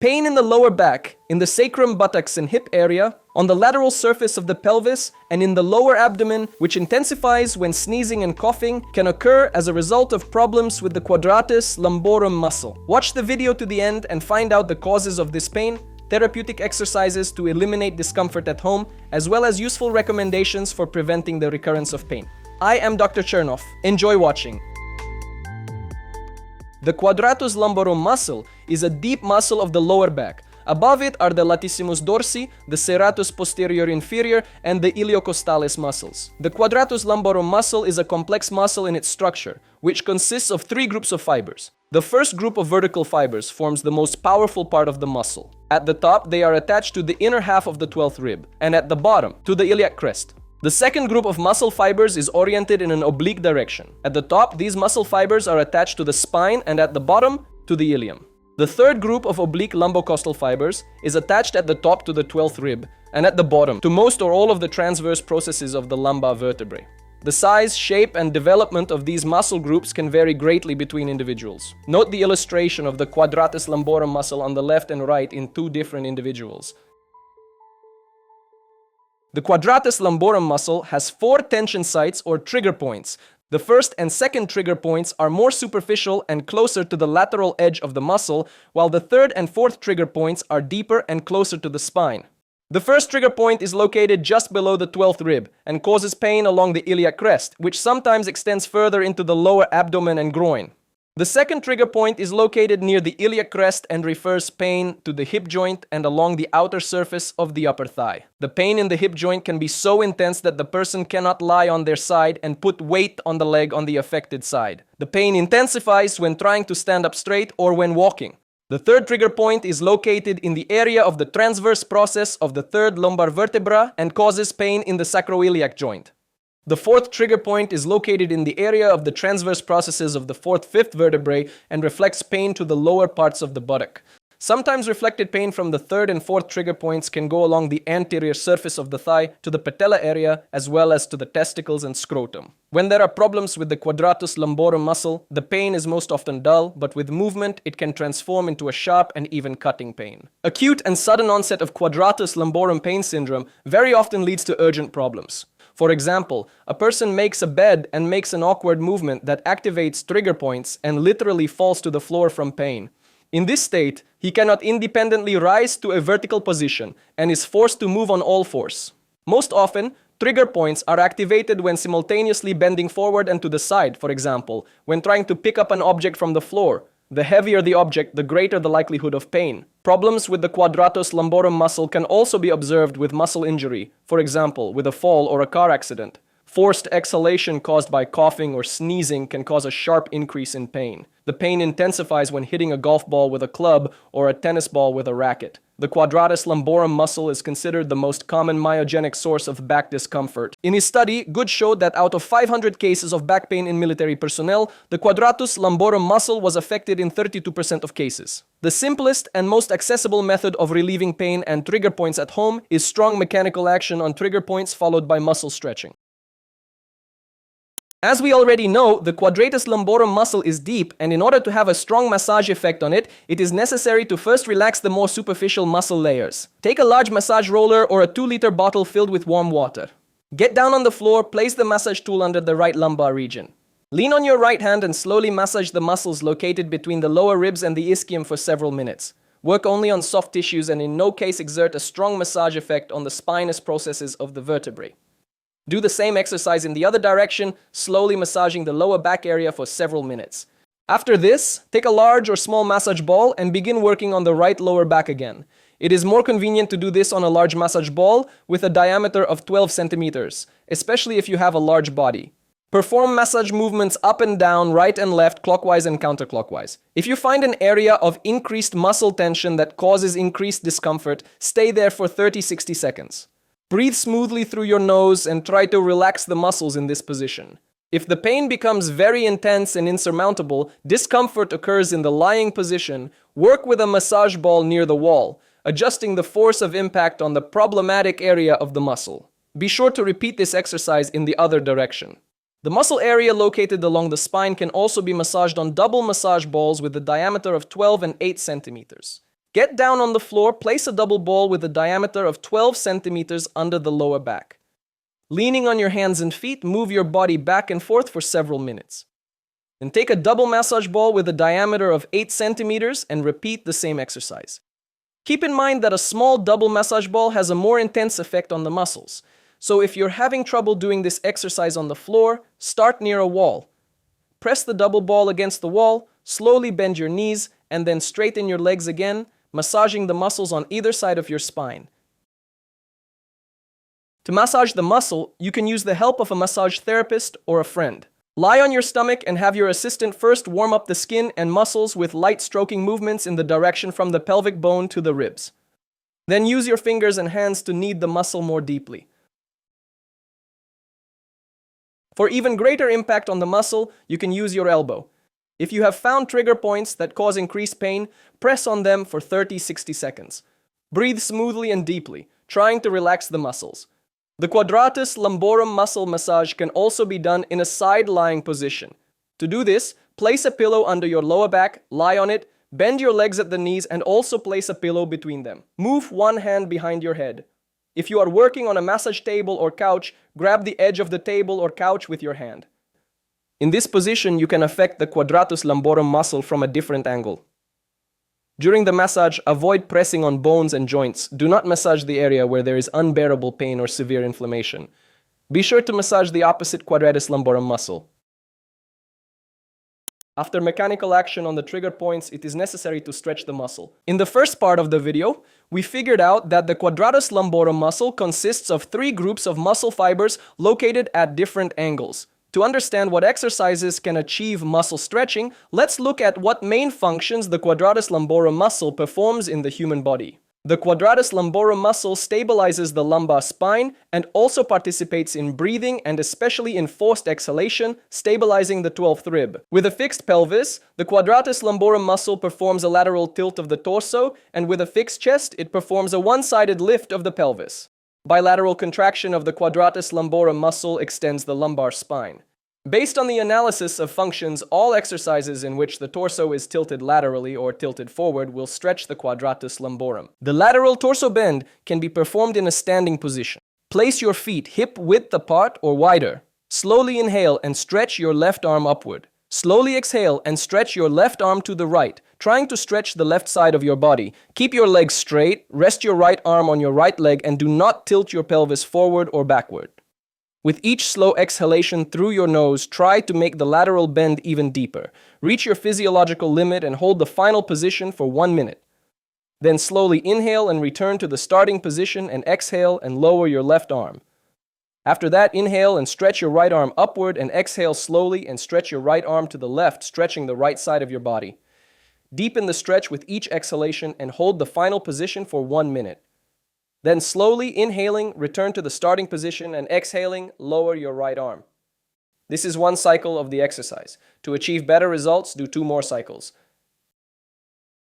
Pain in the lower back, in the sacrum, buttocks, and hip area, on the lateral surface of the pelvis, and in the lower abdomen, which intensifies when sneezing and coughing, can occur as a result of problems with the quadratus lumborum muscle. Watch the video to the end and find out the causes of this pain, therapeutic exercises to eliminate discomfort at home, as well as useful recommendations for preventing the recurrence of pain. I am Dr. Chernov. Enjoy watching. The quadratus lumborum muscle is a deep muscle of the lower back. Above it are the latissimus dorsi, the serratus posterior inferior, and the iliocostalis muscles. The quadratus lumborum muscle is a complex muscle in its structure, which consists of three groups of fibers. The first group of vertical fibers forms the most powerful part of the muscle. At the top, they are attached to the inner half of the 12th rib, and at the bottom, to the iliac crest. The second group of muscle fibers is oriented in an oblique direction. At the top, these muscle fibers are attached to the spine, and at the bottom, to the ilium. The third group of oblique lumbocostal fibers is attached at the top to the 12th rib, and at the bottom to most or all of the transverse processes of the lumbar vertebrae. The size, shape, and development of these muscle groups can vary greatly between individuals. Note the illustration of the quadratus lumborum muscle on the left and right in two different individuals. The quadratus lumborum muscle has 4 tension sites or trigger points. The first and second trigger points are more superficial and closer to the lateral edge of the muscle, while the third and fourth trigger points are deeper and closer to the spine. The first trigger point is located just below the 12th rib and causes pain along the iliac crest, which sometimes extends further into the lower abdomen and groin. The second trigger point is located near the iliac crest and refers pain to the hip joint and along the outer surface of the upper thigh. The pain in the hip joint can be so intense that the person cannot lie on their side and put weight on the leg on the affected side. The pain intensifies when trying to stand up straight or when walking. The third trigger point is located in the area of the transverse process of the third lumbar vertebra and causes pain in the sacroiliac joint. The fourth trigger point is located in the area of the transverse processes of the fourth, fifth vertebrae and reflects pain to the lower parts of the buttock. Sometimes reflected pain from the third and fourth trigger points can go along the anterior surface of the thigh to the patella area as well as to the testicles and scrotum. When there are problems with the quadratus lumborum muscle, the pain is most often dull, but with movement it can transform into a sharp and even cutting pain. Acute and sudden onset of quadratus lumborum pain syndrome very often leads to urgent problems. For example, a person makes a bed and makes an awkward movement that activates trigger points and literally falls to the floor from pain. In this state, he cannot independently rise to a vertical position and is forced to move on all fours. Most often, trigger points are activated when simultaneously bending forward and to the side, for example, when trying to pick up an object from the floor. The heavier the object, the greater the likelihood of pain. Problems with the quadratus lumborum muscle can also be observed with muscle injury, for example, with a fall or a car accident. Forced exhalation caused by coughing or sneezing can cause a sharp increase in pain. The pain intensifies when hitting a golf ball with a club or a tennis ball with a racket. The quadratus lumborum muscle is considered the most common myogenic source of back discomfort. In his study, Good showed that out of 500 cases of back pain in military personnel, the quadratus lumborum muscle was affected in 32% of cases. The simplest and most accessible method of relieving pain and trigger points at home is strong mechanical action on trigger points followed by muscle stretching. As we already know, the quadratus lumborum muscle is deep, and in order to have a strong massage effect on it, it is necessary to first relax the more superficial muscle layers. Take a large massage roller or a 2-liter bottle filled with warm water. Get down on the floor, place the massage tool under the right lumbar region. Lean on your right hand and slowly massage the muscles located between the lower ribs and the ischium for several minutes. Work only on soft tissues and in no case exert a strong massage effect on the spinous processes of the vertebrae. Do the same exercise in the other direction, slowly massaging the lower back area for several minutes. After this, take a large or small massage ball and begin working on the right lower back again. It is more convenient to do this on a large massage ball with a diameter of 12 centimeters, especially if you have a large body. Perform massage movements up and down, right and left, clockwise and counterclockwise. If you find an area of increased muscle tension that causes increased discomfort, stay there for 30-60 seconds. Breathe smoothly through your nose and try to relax the muscles in this position. If the pain becomes very intense and insurmountable, discomfort occurs in the lying position, work with a massage ball near the wall, adjusting the force of impact on the problematic area of the muscle. Be sure to repeat this exercise in the other direction. The muscle area located along the spine can also be massaged on double massage balls with a diameter of 12 and 8 centimeters. Get down on the floor, place a double ball with a diameter of 12 centimeters under the lower back. Leaning on your hands and feet, move your body back and forth for several minutes. Then take a double massage ball with a diameter of 8 centimeters and repeat the same exercise. Keep in mind that a small double massage ball has a more intense effect on the muscles. So if you're having trouble doing this exercise on the floor, start near a wall. Press the double ball against the wall, slowly bend your knees, and then straighten your legs again, massaging the muscles on either side of your spine. To massage the muscle, you can use the help of a massage therapist or a friend. Lie on your stomach and have your assistant first warm up the skin and muscles with light stroking movements in the direction from the pelvic bone to the ribs. Then use your fingers and hands to knead the muscle more deeply. For even greater impact on the muscle, you can use your elbow. If you have found trigger points that cause increased pain, press on them for 30-60 seconds. Breathe smoothly and deeply, trying to relax the muscles. The quadratus lumborum muscle massage can also be done in a side-lying position. To do this, place a pillow under your lower back, lie on it, bend your legs at the knees, and also place a pillow between them. Move one hand behind your head. If you are working on a massage table or couch, grab the edge of the table or couch with your hand. In this position, you can affect the quadratus lumborum muscle from a different angle. During the massage, avoid pressing on bones and joints. Do not massage the area where there is unbearable pain or severe inflammation. Be sure to massage the opposite quadratus lumborum muscle. After mechanical action on the trigger points, it is necessary to stretch the muscle. In the first part of the video, we figured out that the quadratus lumborum muscle consists of 3 groups of muscle fibers located at different angles. To understand what exercises can achieve muscle stretching, let's look at what main functions the quadratus lumborum muscle performs in the human body. The quadratus lumborum muscle stabilizes the lumbar spine and also participates in breathing and especially in forced exhalation, stabilizing the 12th rib. With a fixed pelvis, the quadratus lumborum muscle performs a lateral tilt of the torso, and with a fixed chest, it performs a one-sided lift of the pelvis. Bilateral contraction of the quadratus lumborum muscle extends the lumbar spine. Based on the analysis of functions, all exercises in which the torso is tilted laterally or tilted forward will stretch the quadratus lumborum. The lateral torso bend can be performed in a standing position. Place your feet hip-width apart or wider. Slowly inhale and stretch your left arm upward. Slowly exhale and stretch your left arm to the right, trying to stretch the left side of your body. Keep your legs straight, rest your right arm on your right leg, and do not tilt your pelvis forward or backward. With each slow exhalation through your nose, try to make the lateral bend even deeper. Reach your physiological limit and hold the final position for 1 minute. Then slowly inhale and return to the starting position and exhale and lower your left arm. After that, inhale and stretch your right arm upward and exhale slowly and stretch your right arm to the left, stretching the right side of your body. Deepen the stretch with each exhalation and hold the final position for 1 minute. Then slowly inhaling, return to the starting position and exhaling, lower your right arm. This is 1 cycle of the exercise. To achieve better results, do 2 more cycles.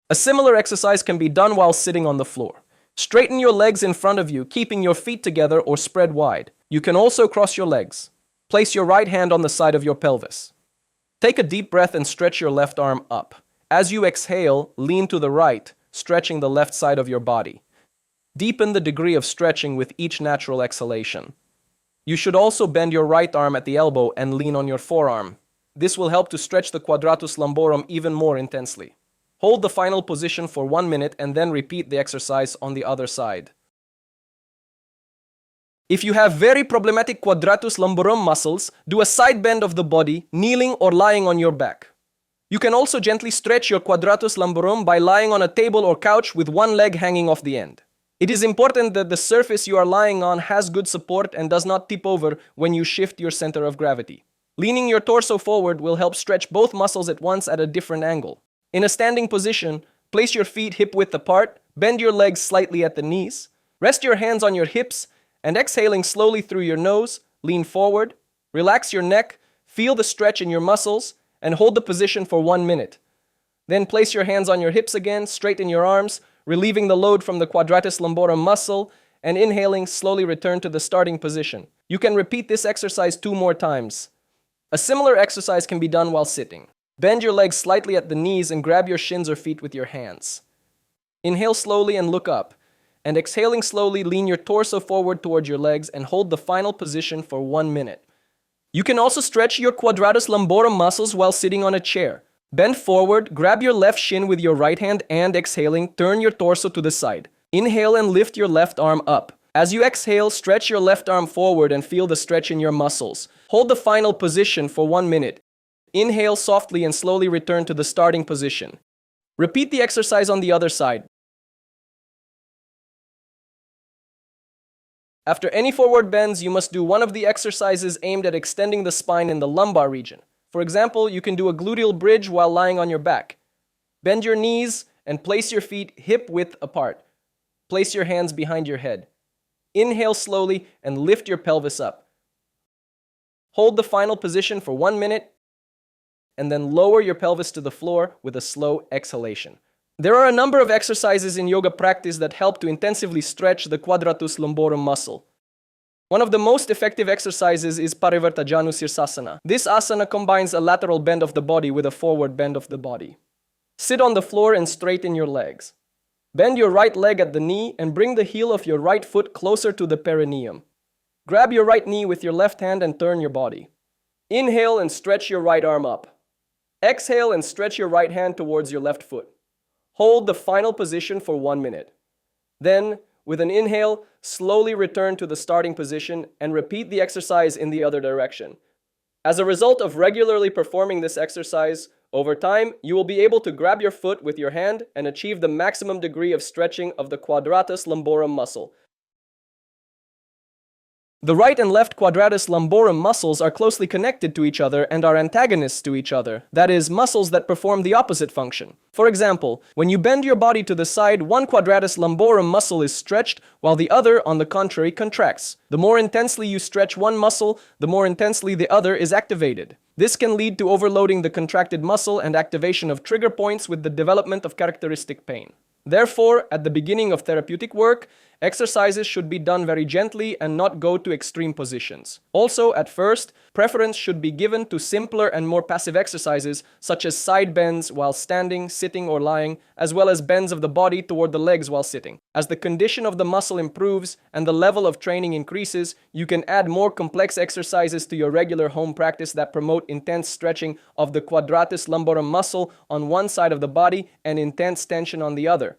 A similar exercise can be done while sitting on the floor. Straighten your legs in front of you, keeping your feet together or spread wide. You can also cross your legs. Place your right hand on the side of your pelvis. Take a deep breath and stretch your left arm up. As you exhale, lean to the right, stretching the left side of your body. Deepen the degree of stretching with each natural exhalation. You should also bend your right arm at the elbow and lean on your forearm. This will help to stretch the quadratus lumborum even more intensely. Hold the final position for 1 minute and then repeat the exercise on the other side. If you have very problematic quadratus lumborum muscles, do a side bend of the body, kneeling or lying on your back. You can also gently stretch your quadratus lumborum by lying on a table or couch with one leg hanging off the end. It is important that the surface you are lying on has good support and does not tip over when you shift your center of gravity. Leaning your torso forward will help stretch both muscles at once at a different angle. In a standing position, place your feet hip-width apart, bend your legs slightly at the knees, rest your hands on your hips, and exhaling slowly through your nose, lean forward, relax your neck, feel the stretch in your muscles, and hold the position for 1 minute. Then place your hands on your hips again, straighten your arms, relieving the load from the quadratus lumborum muscle, and inhaling, slowly return to the starting position. You can repeat this exercise 2 more times. A similar exercise can be done while sitting. Bend your legs slightly at the knees and grab your shins or feet with your hands. Inhale slowly and look up. And exhaling slowly, lean your torso forward towards your legs and hold the final position for 1 minute. You can also stretch your quadratus lumborum muscles while sitting on a chair. Bend forward, grab your left shin with your right hand and exhaling, turn your torso to the side. Inhale and lift your left arm up. As you exhale, stretch your left arm forward and feel the stretch in your muscles. Hold the final position for 1 minute. Inhale softly and slowly return to the starting position. Repeat the exercise on the other side. After any forward bends, you must do one of the exercises aimed at extending the spine in the lumbar region. For example, you can do a gluteal bridge while lying on your back. Bend your knees and place your feet hip-width apart. Place your hands behind your head. Inhale slowly and lift your pelvis up. Hold the final position for 1 minute and then lower your pelvis to the floor with a slow exhalation. There are a number of exercises in yoga practice that help to intensively stretch the quadratus lumborum muscle. One of the most effective exercises is Parivartajanu Sirsasana. This asana combines a lateral bend of the body with a forward bend of the body. Sit on the floor and straighten your legs. Bend your right leg at the knee and bring the heel of your right foot closer to the perineum. Grab your right knee with your left hand and turn your body. Inhale and stretch your right arm up. Exhale and stretch your right hand towards your left foot. Hold the final position for 1 minute. Then, with an inhale, slowly return to the starting position and repeat the exercise in the other direction. As a result of regularly performing this exercise, over time, you will be able to grab your foot with your hand and achieve the maximum degree of stretching of the quadratus lumborum muscle. The right and left quadratus lumborum muscles are closely connected to each other and are antagonists to each other, that is, muscles that perform the opposite function. For example, when you bend your body to the side, one quadratus lumborum muscle is stretched, while the other, on the contrary, contracts. The more intensely you stretch one muscle, the more intensely the other is activated. This can lead to overloading the contracted muscle and activation of trigger points with the development of characteristic pain. Therefore, at the beginning of therapeutic work, exercises should be done very gently and not go to extreme positions. Also, at first, preference should be given to simpler and more passive exercises such as side bends while standing, sitting, or lying, as well as bends of the body toward the legs while sitting. As the condition of the muscle improves and the level of training increases, you can add more complex exercises to your regular home practice that promote intense stretching of the quadratus lumborum muscle on one side of the body and intense tension on the other.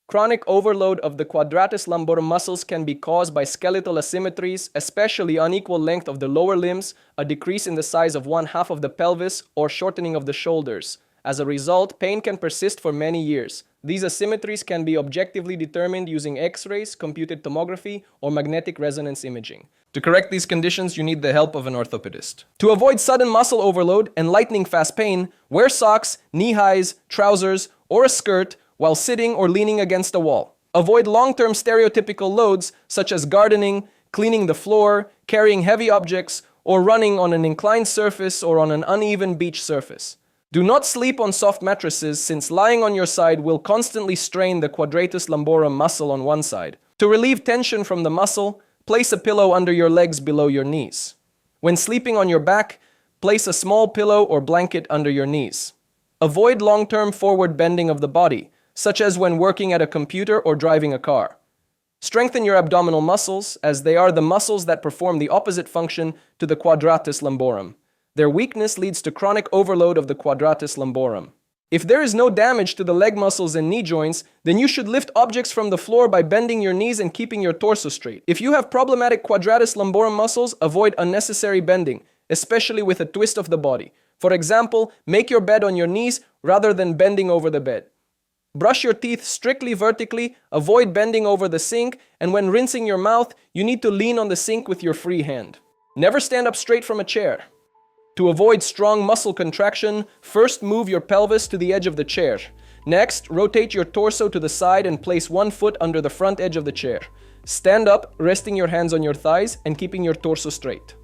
Chronic overload of the quadratus lumborum muscles can be caused by skeletal asymmetries, especially unequal length of the lower limbs, a decrease in the size of one half of the pelvis, or shortening of the shoulders. As a result, pain can persist for many years. These asymmetries can be objectively determined using X-rays, computed tomography, or magnetic resonance imaging. To correct these conditions, you need the help of an orthopedist. To avoid sudden muscle overload and lightning fast pain, wear socks, knee-highs, trousers, or a skirt while sitting or leaning against a wall. Avoid long-term stereotypical loads such as gardening, cleaning the floor, carrying heavy objects, or running on an inclined surface or on an uneven beach surface. Do not sleep on soft mattresses since lying on your side will constantly strain the quadratus lumborum muscle on one side. To relieve tension from the muscle, place a pillow under your legs below your knees. When sleeping on your back, place a small pillow or blanket under your knees. Avoid long-term forward bending of the body, such as when working at a computer or driving a car. Strengthen your abdominal muscles, as they are the muscles that perform the opposite function to the quadratus lumborum. Their weakness leads to chronic overload of the quadratus lumborum. If there is no damage to the leg muscles and knee joints, then you should lift objects from the floor by bending your knees and keeping your torso straight. If you have problematic quadratus lumborum muscles, avoid unnecessary bending, especially with a twist of the body. For example, make your bed on your knees rather than bending over the bed. Brush your teeth strictly vertically, avoid bending over the sink, and when rinsing your mouth, you need to lean on the sink with your free hand. Never stand up straight from a chair. To avoid strong muscle contraction, first move your pelvis to the edge of the chair. Next, rotate your torso to the side and place one foot under the front edge of the chair. Stand up, resting your hands on your thighs and keeping your torso straight.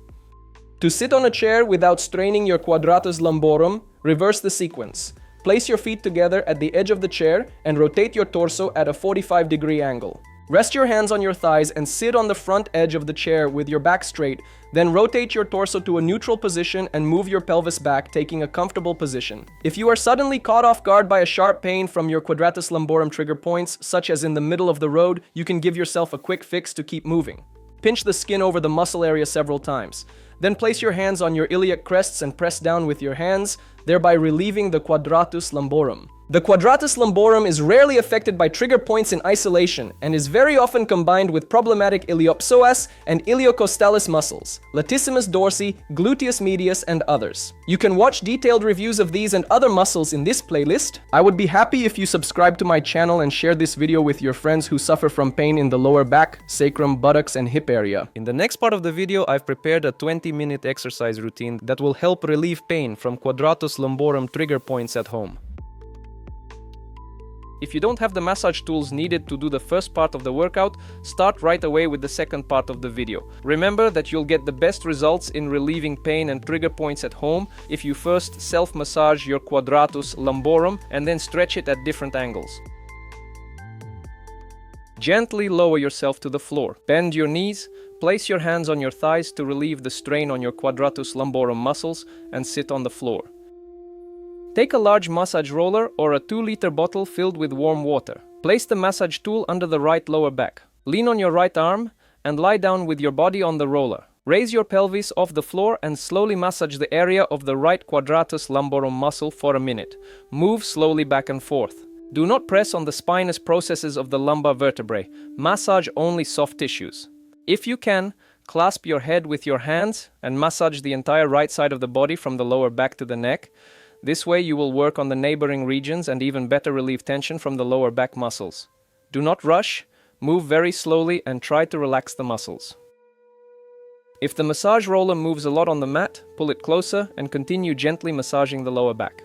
To sit on a chair without straining your quadratus lumborum, reverse the sequence. Place your feet together at the edge of the chair and rotate your torso at a 45-degree angle. Rest your hands on your thighs and sit on the front edge of the chair with your back straight, then rotate your torso to a neutral position and move your pelvis back, taking a comfortable position. If you are suddenly caught off guard by a sharp pain from your quadratus lumborum trigger points, such as in the middle of the road, you can give yourself a quick fix to keep moving. Pinch the skin over the muscle area several times. Then place your hands on your iliac crests and press down with your hands, thereby relieving the quadratus lumborum. The quadratus lumborum is rarely affected by trigger points in isolation and is very often combined with problematic iliopsoas and iliocostalis muscles, latissimus dorsi, gluteus medius, and others. You can watch detailed reviews of these and other muscles in this playlist. I would be happy if you subscribe to my channel and share this video with your friends who suffer from pain in the lower back, sacrum, buttocks, and hip area. In the next part of the video, I've prepared a 20-minute exercise routine that will help relieve pain from quadratus lumborum trigger points at home. If you don't have the massage tools needed to do the first part of the workout, start right away with the second part of the video. Remember that you'll get the best results in relieving pain and trigger points at home if you first self-massage your quadratus lumborum and then stretch it at different angles. Gently lower yourself to the floor. Bend your knees, place your hands on your thighs to relieve the strain on your quadratus lumborum muscles, and sit on the floor. Take a large massage roller or a 2-liter bottle filled with warm water. Place the massage tool under the right lower back. Lean on your right arm and lie down with your body on the roller. Raise your pelvis off the floor and slowly massage the area of the right quadratus lumborum muscle for a minute. Move slowly back and forth. Do not press on the spinous processes of the lumbar vertebrae. Massage only soft tissues. If you can, clasp your head with your hands and massage the entire right side of the body from the lower back to the neck. This way you will work on the neighboring regions and even better relieve tension from the lower back muscles. Do not rush, move very slowly and try to relax the muscles. If the massage roller moves a lot on the mat, pull it closer and continue gently massaging the lower back.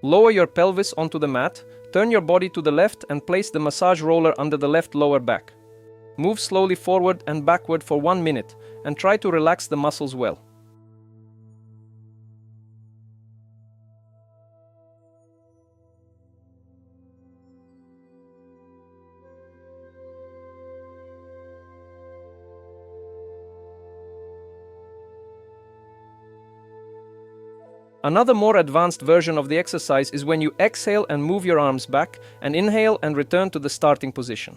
Lower your pelvis onto the mat, turn your body to the left and place the massage roller under the left lower back. Move slowly forward and backward for 1 minute and try to relax the muscles well. Another more advanced version of the exercise is when you exhale and move your arms back, and inhale and return to the starting position.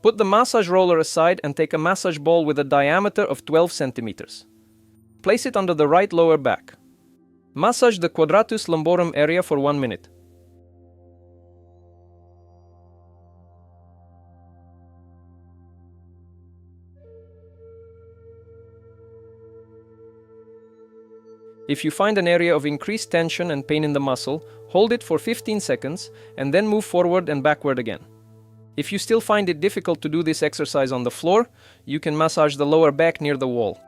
Put the massage roller aside and take a massage ball with a diameter of 12 centimeters. Place it under the right lower back. Massage the quadratus lumborum area for 1 minute. If you find an area of increased tension and pain in the muscle, hold it for 15 seconds and then move forward and backward again. If you still find it difficult to do this exercise on the floor, you can massage the lower back near the wall.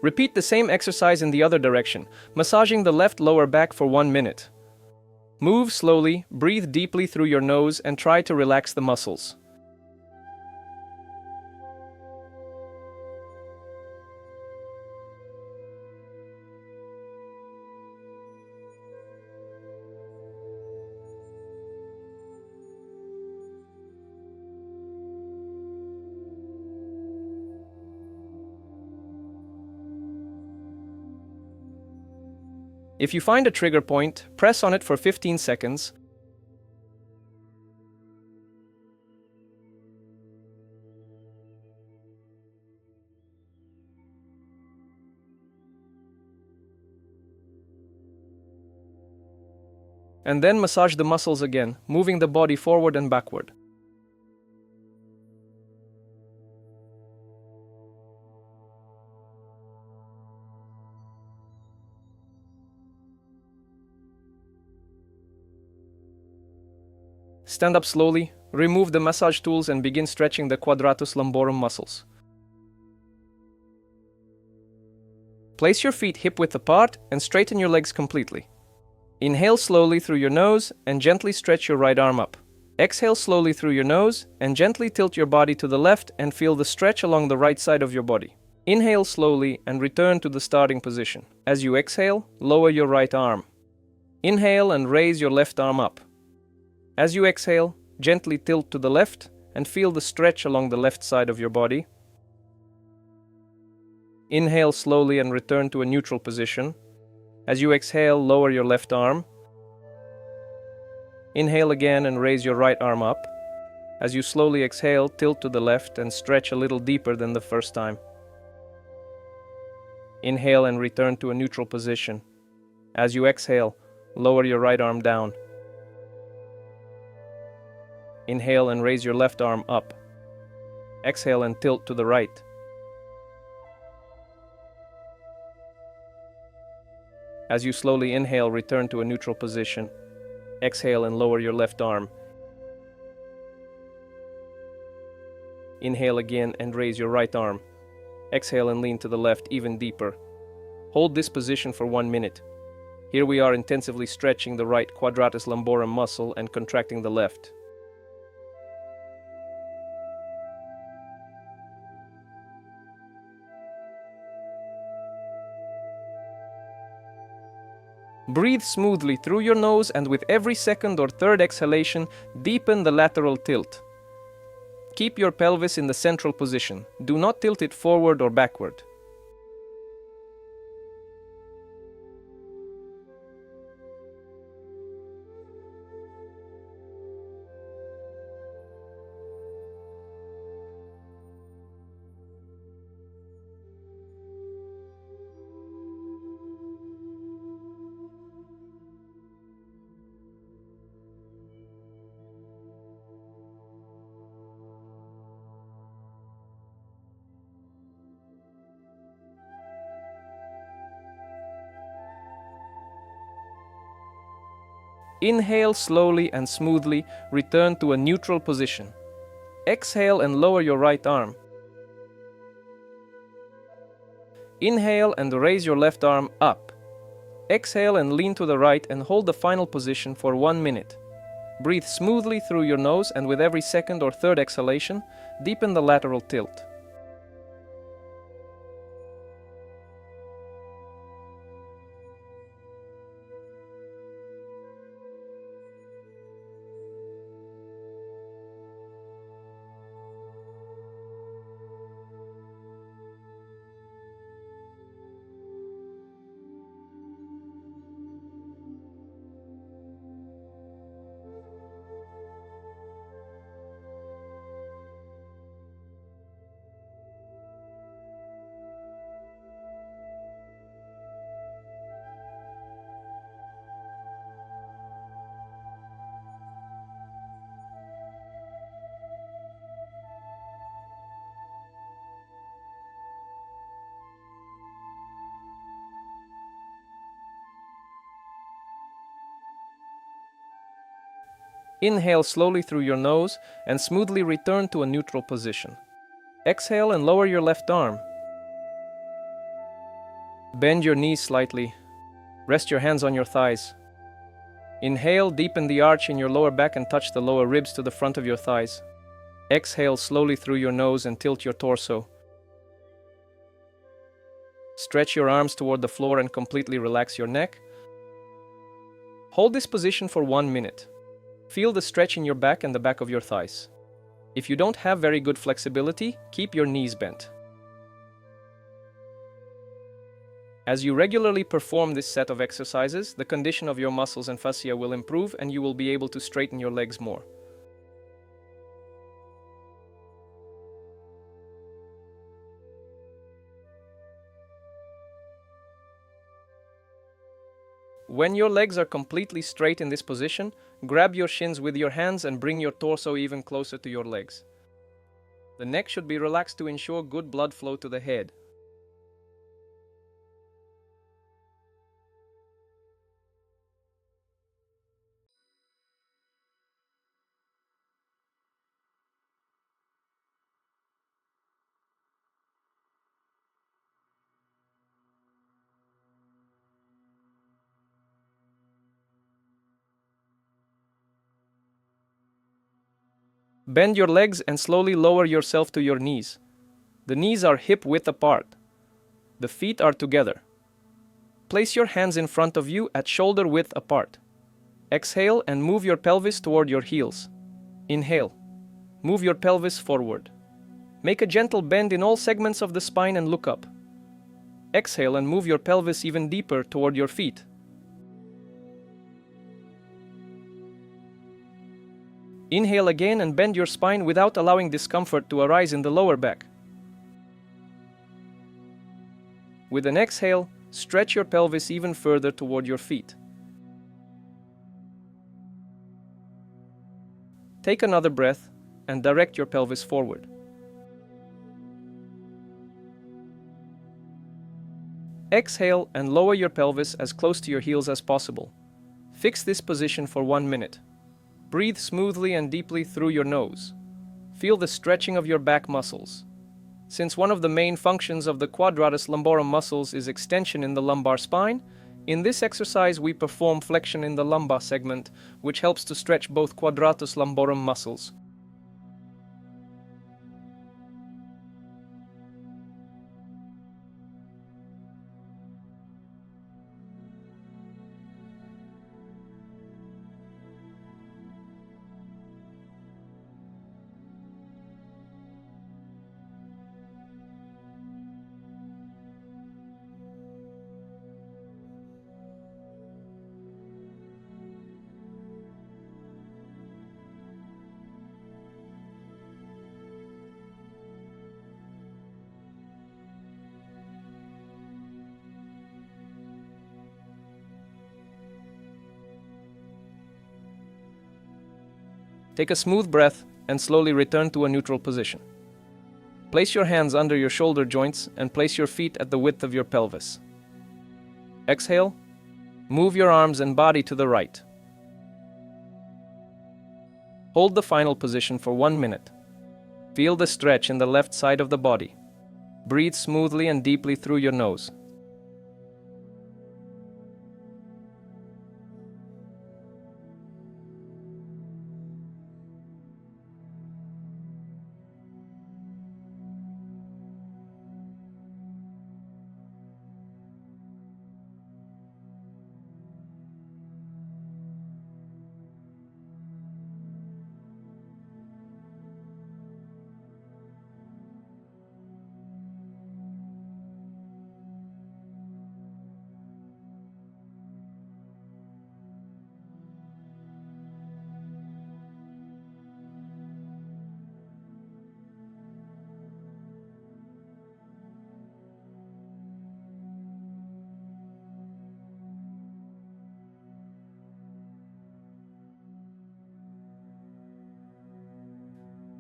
Repeat the same exercise in the other direction, massaging the left lower back for 1 minute. Move slowly, breathe deeply through your nose, and try to relax the muscles. If you find a trigger point, press on it for 15 seconds. And then massage the muscles again, moving the body forward and backward. Stand up slowly, remove the massage tools and begin stretching the quadratus lumborum muscles. Place your feet hip-width apart and straighten your legs completely. Inhale slowly through your nose and gently stretch your right arm up. Exhale slowly through your nose and gently tilt your body to the left and feel the stretch along the right side of your body. Inhale slowly and return to the starting position. As you exhale, lower your right arm. Inhale and raise your left arm up. As you exhale, gently tilt to the left and feel the stretch along the left side of your body. Inhale slowly and return to a neutral position. As you exhale, lower your left arm. Inhale again and raise your right arm up. As you slowly exhale, tilt to the left and stretch a little deeper than the first time. Inhale and return to a neutral position. As you exhale, lower your right arm down. Inhale and raise your left arm up. Exhale and tilt to the right. As you slowly inhale, return to a neutral position. Exhale and lower your left arm. Inhale again and raise your right arm. Exhale and lean to the left even deeper. Hold this position for 1 minute. Here we are intensively stretching the right quadratus lumborum muscle and contracting the left. Breathe smoothly through your nose and with every second or third exhalation, deepen the lateral tilt. Keep your pelvis in the central position. Do not tilt it forward or backward. Inhale slowly and smoothly, return to a neutral position. Exhale and lower your right arm. Inhale and raise your left arm up. Exhale and lean to the right and hold the final position for 1 minute. Breathe smoothly through your nose and with every second or third exhalation, deepen the lateral tilt. Inhale slowly through your nose and smoothly return to a neutral position. Exhale and lower your left arm. Bend your knees slightly. Rest your hands on your thighs. Inhale, deepen the arch in your lower back and touch the lower ribs to the front of your thighs. Exhale slowly through your nose and tilt your torso. Stretch your arms toward the floor and completely relax your neck. Hold this position for 1 minute. Feel the stretch in your back and the back of your thighs. If you don't have very good flexibility, keep your knees bent. As you regularly perform this set of exercises, the condition of your muscles and fascia will improve and you will be able to straighten your legs more. When your legs are completely straight in this position, grab your shins with your hands and bring your torso even closer to your legs. The neck should be relaxed to ensure good blood flow to the head. Bend your legs and slowly lower yourself to your knees. The knees are hip-width apart. The feet are together. Place your hands in front of you at shoulder-width apart. Exhale and move your pelvis toward your heels. Inhale. Move your pelvis forward. Make a gentle bend in all segments of the spine and look up. Exhale and move your pelvis even deeper toward your feet. Inhale again and bend your spine without allowing discomfort to arise in the lower back. With an exhale, stretch your pelvis even further toward your feet. Take another breath and direct your pelvis forward. Exhale and lower your pelvis as close to your heels as possible. Fix this position for 1 minute. Breathe smoothly and deeply through your nose. Feel the stretching of your back muscles. Since one of the main functions of the quadratus lumborum muscles is extension in the lumbar spine, in this exercise we perform flexion in the lumbar segment, which helps to stretch both quadratus lumborum muscles. Take a smooth breath and slowly return to a neutral position. Place your hands under your shoulder joints and place your feet at the width of your pelvis. Exhale. Move your arms and body to the right. Hold the final position for 1 minute. Feel the stretch in the left side of the body. Breathe smoothly and deeply through your nose.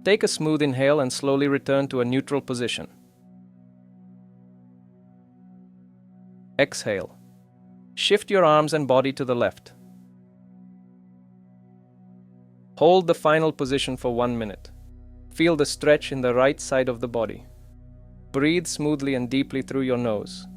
Take a smooth inhale and slowly return to a neutral position. Exhale. Shift your arms and body to the left. Hold the final position for 1 minute. Feel the stretch in the right side of the body. Breathe smoothly and deeply through your nose.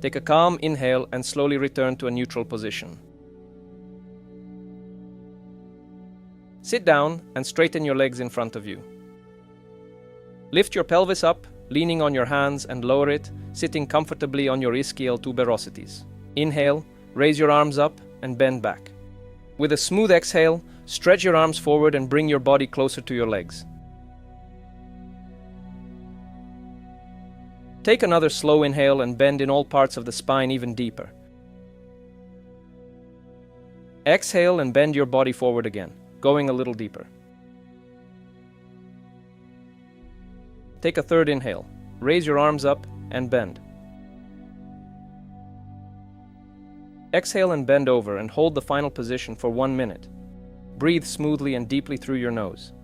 Take a calm inhale and slowly return to a neutral position. Sit down and straighten your legs in front of you. Lift your pelvis up, leaning on your hands, and lower it, sitting comfortably on your ischial tuberosities. Inhale, raise your arms up and bend back. With a smooth exhale, stretch your arms forward and bring your body closer to your legs. Take another slow inhale and bend in all parts of the spine even deeper. Exhale and bend your body forward again, going a little deeper. Take a third inhale. Raise your arms up and bend. Exhale and bend over and hold the final position for 1 minute. Breathe smoothly and deeply through your nose.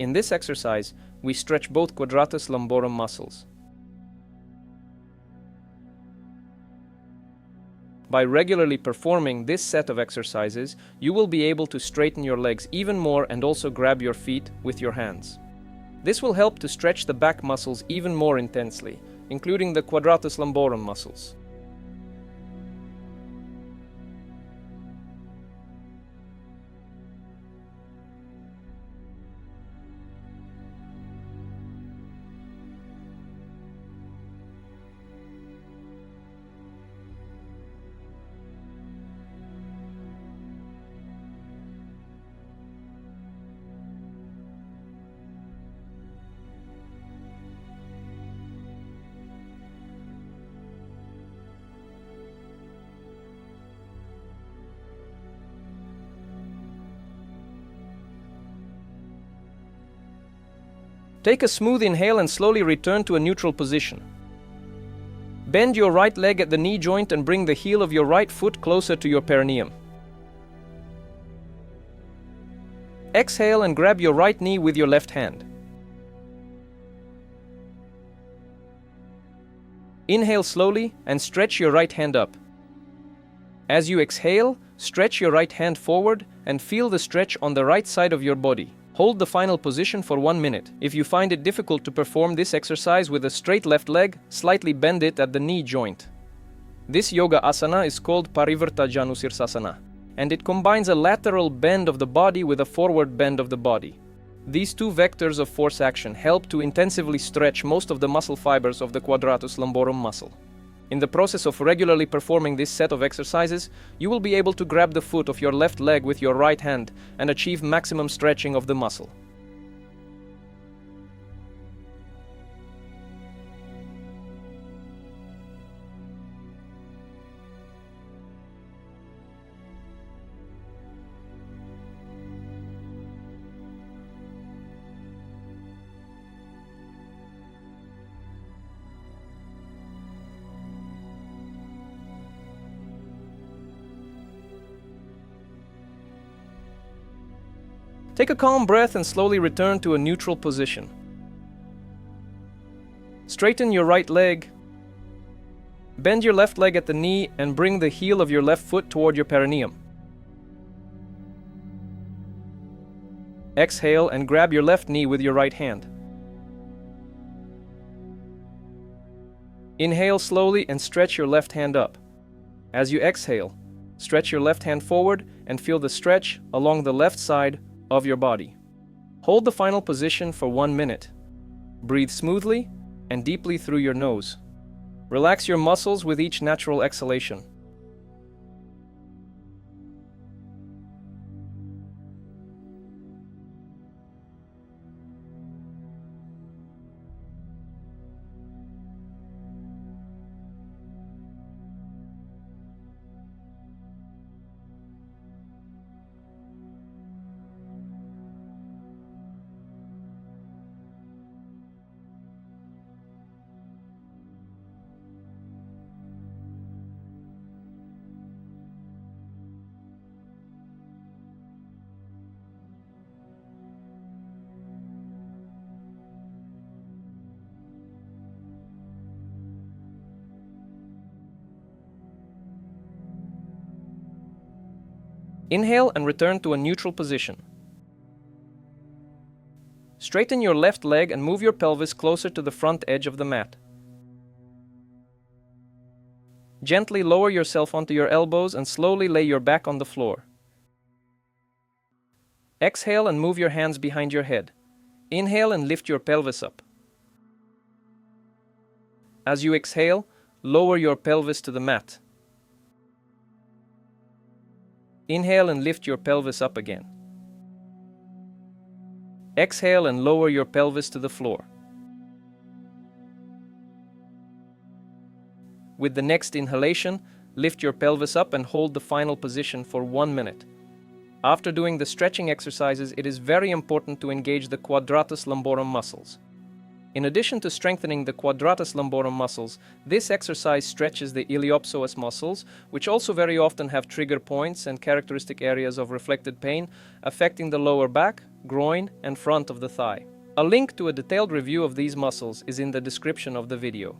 In this exercise, we stretch both quadratus lumborum muscles. By regularly performing this set of exercises, you will be able to straighten your legs even more and also grab your feet with your hands. This will help to stretch the back muscles even more intensely, including the quadratus lumborum muscles. Take a smooth inhale and slowly return to a neutral position. Bend your right leg at the knee joint and bring the heel of your right foot closer to your perineum. Exhale and grab your right knee with your left hand. Inhale slowly and stretch your right hand up. As you exhale, stretch your right hand forward and feel the stretch on the right side of your body. Hold the final position for 1 minute. If you find it difficult to perform this exercise with a straight left leg, slightly bend it at the knee joint. This yoga asana is called Parivarta Janusirsasana, and it combines a lateral bend of the body with a forward bend of the body. These two vectors of force action help to intensively stretch most of the muscle fibers of the quadratus lumborum muscle. In the process of regularly performing this set of exercises, you will be able to grab the foot of your left leg with your right hand and achieve maximum stretching of the muscle. Take a calm breath and slowly return to a neutral position. Straighten your right leg. Bend your left leg at the knee and bring the heel of your left foot toward your perineum. Exhale and grab your left knee with your right hand. Inhale slowly and stretch your left hand up. As you exhale, stretch your left hand forward and feel the stretch along the left side of your body. Hold the final position for 1 minute. Breathe smoothly and deeply through your nose. Relax your muscles with each natural exhalation. Inhale and return to a neutral position. Straighten your left leg and move your pelvis closer to the front edge of the mat. Gently lower yourself onto your elbows and slowly lay your back on the floor. Exhale and move your hands behind your head. Inhale and lift your pelvis up. As you exhale, lower your pelvis to the mat. Inhale and lift your pelvis up again. Exhale and lower your pelvis to the floor. With the next inhalation, lift your pelvis up and hold the final position for 1 minute. After doing the stretching exercises, it is very important to engage the quadratus lumborum muscles. In addition to strengthening the quadratus lumborum muscles, this exercise stretches the iliopsoas muscles, which also very often have trigger points and characteristic areas of reflected pain, affecting the lower back, groin, and front of the thigh. A link to a detailed review of these muscles is in the description of the video.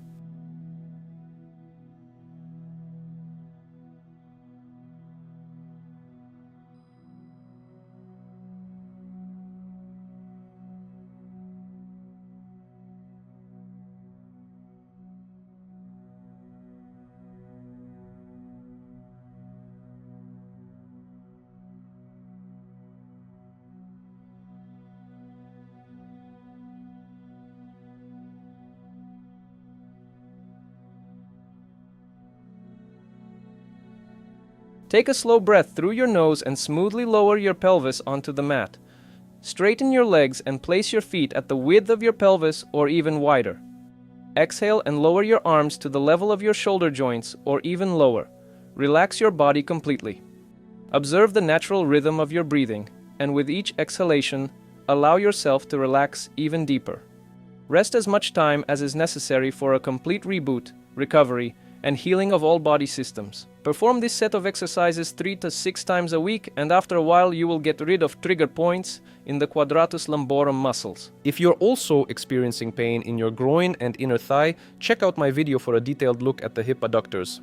Take a slow breath through your nose and smoothly lower your pelvis onto the mat. Straighten your legs and place your feet at the width of your pelvis or even wider. Exhale and lower your arms to the level of your shoulder joints or even lower. Relax your body completely. Observe the natural rhythm of your breathing, and with each exhalation, allow yourself to relax even deeper. Rest as much time as is necessary for a complete reboot, recovery, and healing of all body systems. Perform this set of exercises 3 to 6 times a week, and after a while you will get rid of trigger points in the quadratus lumborum muscles. If you're also experiencing pain in your groin and inner thigh, check out my video for a detailed look at the hip adductors.